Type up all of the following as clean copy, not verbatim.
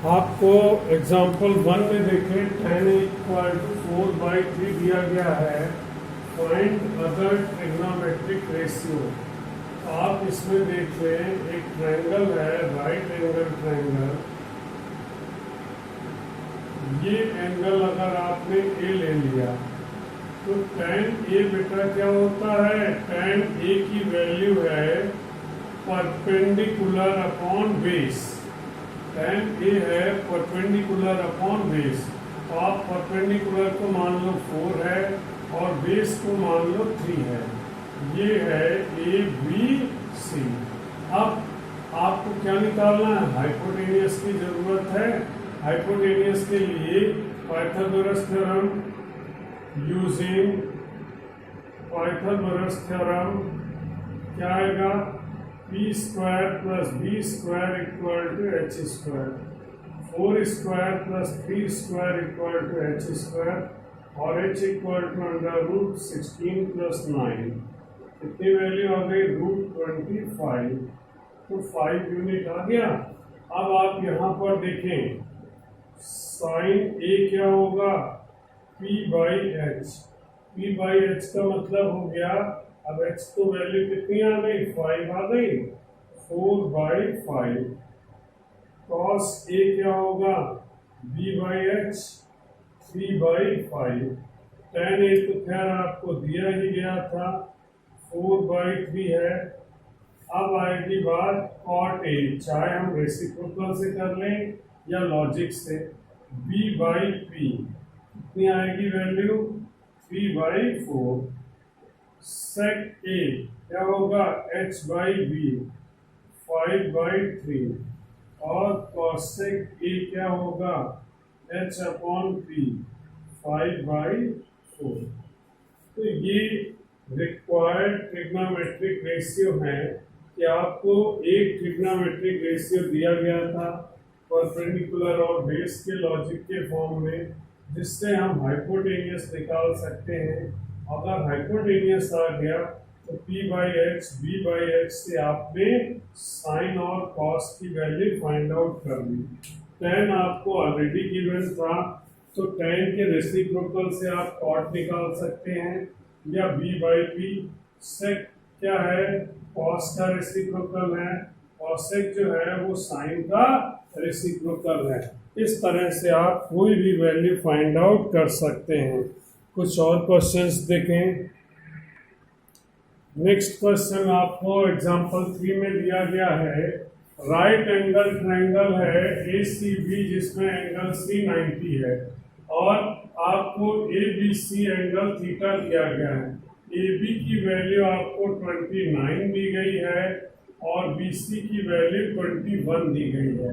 आपको एग्जाम्पल 1 में देखें tan इक्वल टू 4/3 दिया गया है। Find other trigonometric ratio. आप इसमें देख लें, एक ट्रायंगल है, राइट एंगल ट्रायंगल। ये एंगल अगर आपने ए ले लिया तो tan ए बेटा क्या होता है? tan ए की वैल्यू है परपेंडिकुलर अपॉन बेस। tan ए है परपेंडिकुलर अपॉन बेस। तो आप परपेंडिकुलर को मान लो 4 है और बेस को मान लो 3 है। ये है ए बी सी। अब आपको क्या निकालना है? हाइपोटेनियस की जरूरत है। हाइपोटेनियस के लिए Pythagoras theorem, using Pythagoras theorem क्या आएगा? P square plus B square equal to H square, 4 square plus 3 square equal to H square और एच इक्वल टू √16 प्लस 9। कितनी वैल्यू आ गई? √25। तो 5 यूनिट आ गया। अब आप यहाँ पर देखें, साइन ए क्या होगा? p/h। p/h का मतलब हो गया, अब h तो वैल्यू कितनी आ गई? 5 आ गई, 4/5। cos a क्या होगा? b/h, 3/5। tan a तो खैर आपको दिया ही गया था, 4/3 है। अब आएगी बात cot a, चाहे हम रेसिप्रोकल से कर लें या लॉजिक से। b/p कितनी आएगी वैल्यू? 3/4। sec a क्या होगा? h/b, 5/3। और cosec a क्या होगा? h/p, 5/4। तो ये रिक्वायर्ड ट्रिग्नोमेट्रिक रेशियो है कि आपको एक ट्रिग्नोमेट्रिक रेशियो दिया गया था परपेंडिकुलर और बेस के लॉजिक के फॉर्म में, जिससे हम हाइपोटेनियस निकाल सकते हैं। अगर हाइपोटेनियस आ गया तो p/h, b/h से आपने साइन और कॉस की वैल्यू फाइंड आउट कर ली। tan आपको ऑलरेडी गिवन था, तो tan के रेसिप्रोकल से आप cot निकाल सकते हैं या b/p। sec क्या है? cos का रेसिप्रोकल है। cosec जो है वो साइन का रेसिप्रोकल है। इस तरह से आप कोई भी वैल्यू फाइंड आउट कर सकते हैं। कुछ और क्वेश्चंस देखें। नेक्स्ट क्वेश्चन आपको एग्जांपल 3 में दिया गया है। राइट एंगल ट्रायंगल है ACB, जिसमें एंगल C 90 है और आपको ABC एंगल थीटा दिया गया है। AB की वैल्यू आपको 29 दी गई है और BC की वैल्यू 21 दी गई है।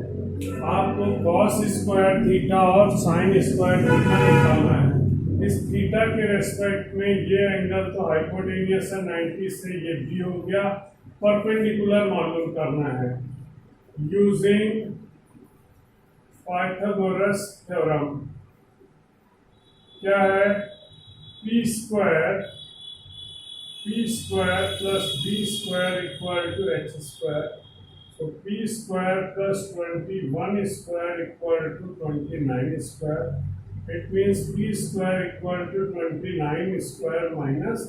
आपको cos स्क्वायर थीटा और साइन स्क्वायर थीटा निकालना है। इस थीटा के रेस्पेक्ट में ये एंगल तो हाइपोटेनियस है 90 से, ये भी हो गया। परपेंडिकुलर मालूम करना है यूजिंग पाइथागोरस थ्योरम। क्या है? p square plus b square equal to h square. तो p square plus 21 square equal to 29 square. It means p square equal to 29 square minus।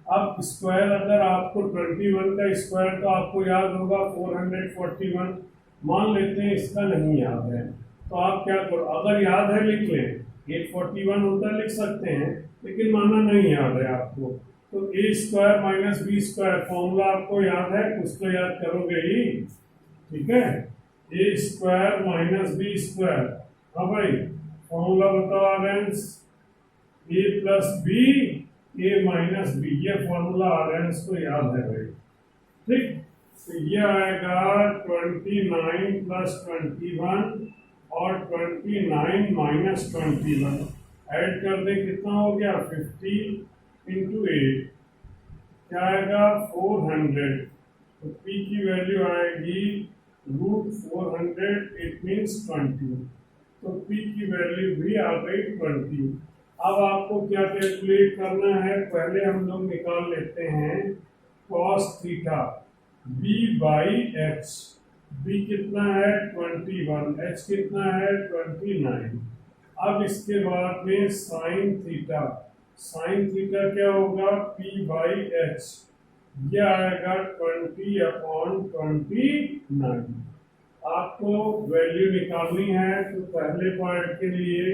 अब स्क्वायर अगर आपको 21 का स्क्वायर तो आपको याद होगा 441। मान लेते हैं इसका नहीं याद है, तो आप क्या करो? अगर याद है लिख लें, 841 होता लिख सकते हैं, लेकिन माना नहीं याद है आपको, तो a square minus B square formula आपको याद है, कुछ तो याद करोगे ही, ठीक है? a square minus B square. हाँ भाई, फॉर्मूला बताओ आरेंस। a plus B, a minus B, ये फॉर्मूला आरेंस को याद है भाई, ठीक? तो ये आएगा 29 प्लस 21 और 29 माइनस 21। ऐड कर दें, कितना हो गया? 50 इंटू 8 क्या आएगा? 400। तो p की वैल्यू आएगी √400, इट मीन्स 20। तो p की वैल्यू भी आ गई 20। अब आपको क्या कैलकुलेट करना है? पहले हम लोग निकाल लेते हैं cos थीटा b/h। b कितना है 21, h कितना है 29। अब इसके बाद में साइन थीटा क्या होगा p बाई एच, यह आएगा 20/29। आपको वैल्यू निकालनी है तो पहले पार्ट के लिए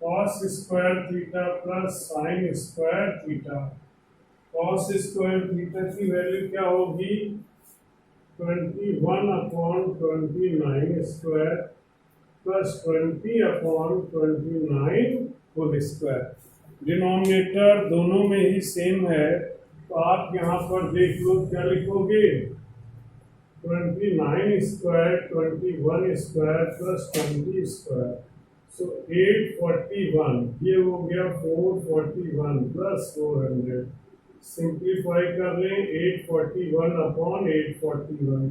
cos square theta plus sine square theta. cos square theta की वैल्यू क्या होगी 21/29 square plus 20/29 whole square. Denominator दोनों में ही सेम है, तो आप यहाँ पर देख लो क्या लिखोगे 29 स्क्वायर 21 स्क्वायर प्लस 20 स्क्वायर, सो 841, ये हो गया 441 प्लस 400। सिंप्लीफाई कर लें 841/841,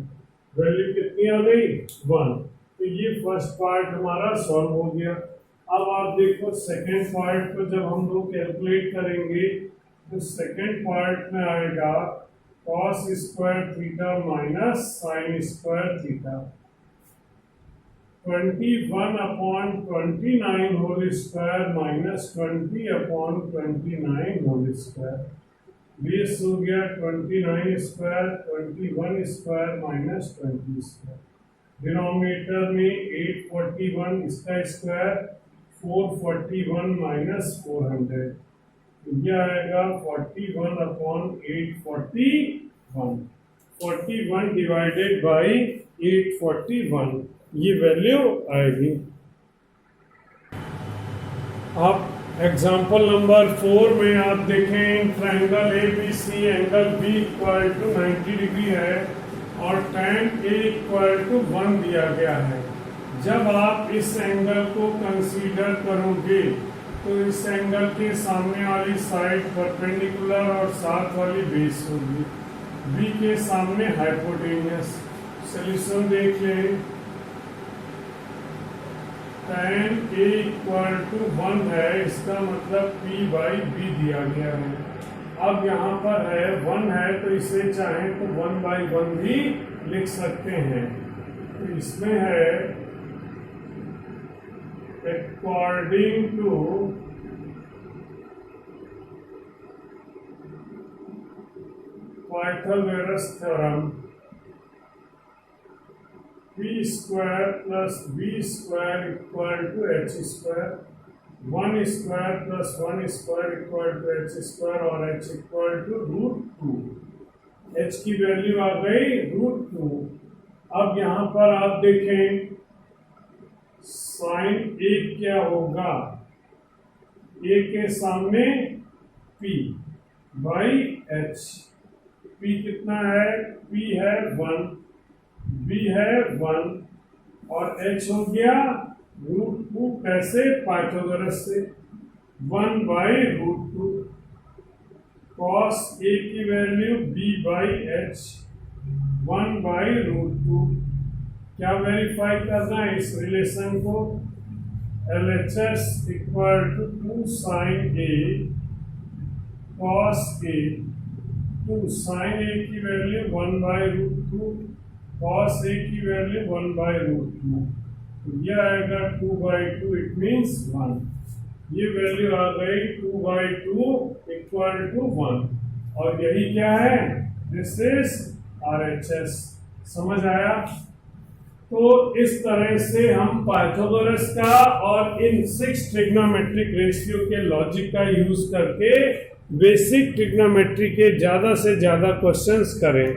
वैल्यू कितनी आ गई 1। तो ये फर्स्ट पार्ट हमारा सॉल्व हो गया। अब आप देखो सेकेंड पार्ट को जब हम लोग कैलकुलेट करेंगे तो सेकेंड पार्ट में आएगा cos square theta minus sine square theta, 21/29 whole square minus 20/29 whole square. Base हो गया 29 square 21 square minus 20 square. Denominator में 841, इसका स्क्वायर 441 माइनस 400, यह आएगा 41/841, 41 डिवाइडेड बाई 841, ये वैल्यू आएगी। आप एग्जाम्पल नंबर 4 में आप देखें triangle ABC angle B equal to 90 degree है और tan A इक्वल टू 1 दिया गया है। जब आप इस एंगल को कंसीडर करोगे तो इस एंगल के सामने वाली साइड परपेंडिकुलर और साथ वाली बेस होगी, B के सामने हाइपोटेन्यूस। सॉल्यूशन देख लें, tan A इक्वल टू 1 है, इसका मतलब P बाई B दिया गया है। अब यहाँ पर है 1 है तो इसे चाहें तो 1/1 भी लिख सकते हैं। तो इसमें है according to Pythagoras theorem, p square plus b square equal to h square, 1 square plus 1 square equal to h square और h equal to √2। h की वैल्यू आ गई √2। अब यहाँ पर आप देखें साइन A क्या होगा, A के सामने P बाई H। P कितना है, P है 1, B है 1 और H हो गया √2। कैसे, पाइथागोरस से 1/√2। cos A की वैल्यू B बाई H 1/√2। क्या वेरीफाई करना है इस रिलेशन को, LHS equal to 2 sine A cos A, 2 sine A की वैल्यू 1/√2, cos A की वैल्यू 1/√2, तो यह आएगा 2/2, इट मीन्स 1। ये वैल्यू आ गई 2/2 इक्वल टू 1 और यही क्या है, दिस इज RHS। समझ आया? तो इस तरह से हम पाइथागोरस का और इन 6 ट्रिग्नोमेट्रिक रेशियो के लॉजिक का यूज करके बेसिक ट्रिग्नोमेट्री के ज्यादा से ज्यादा क्वेश्चंस करें।